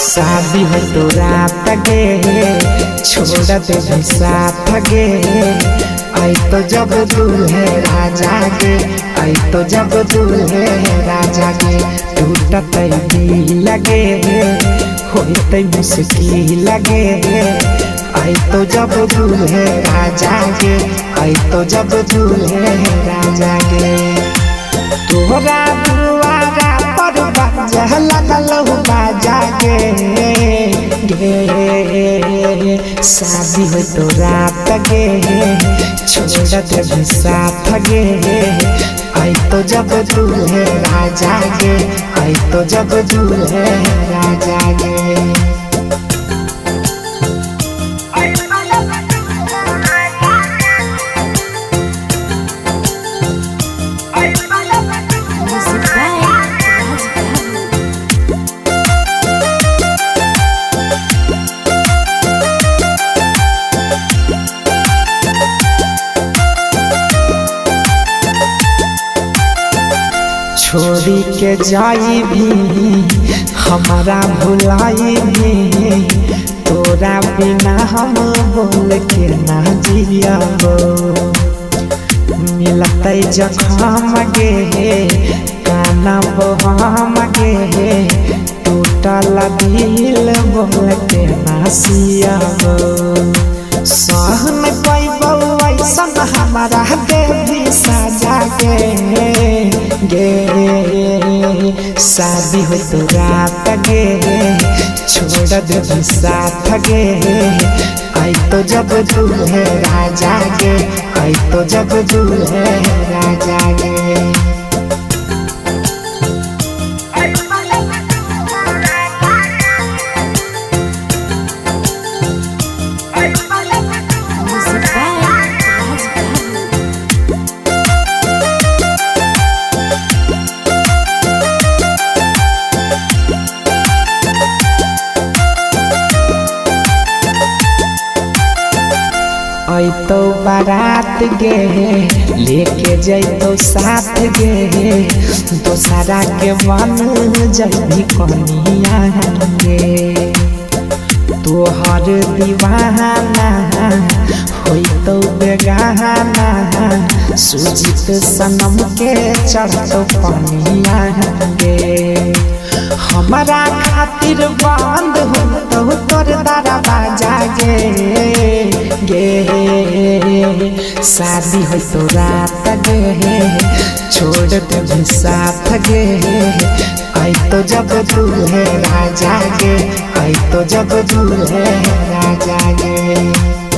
शादी हो तो रात गे छोड़ दे साथ गे। आई तो जब दूल्हे राजा गे, आई तो जब दूल्हे राजा गे। टूटत दिल गे होते मुश्किल गे। आई तो जब दूल्हे राजा गे, आई तो जब दूल्हे राजा गे। तोरा दुआरा पर बाजा लगल बाजा गे। शादी हो तो रात गे छोड़ दे साथ गे। आई तो जब दूल्हे राजा गे, आई तो जब दूल्हे राजा गे। छोड़ी के जाई भी हमारा भुलाई भी, तोरा बिना हम बोल के ना जियाबो। मिलते जखम गे काना हम गे, टूटल दिल बोल के ना सियाबो। सहन पैबो ऐसन हमारा देवी सजा गे। शादी हो तो रात गे छोड़ दे साथ गे। आई तो जब दूल्हे राजा गे, आई तो जब दूल्हे राजा गे। आई तो बारात गे लेके जैतो साथ गे। दोसरा के मन जल्दी कनिया गे। तोहर दीवाना होई तो बेगाना, सुजीत सनम के चढ़तो पनिया गे। हमारा खातिर बंद हो तो तोर दरवाजा गे। शादी हो तो रात गे छोड़ दे साथ गे। आई तो जब दूल्हे राजा गे, आई तो जब दूल्हे राजा गे।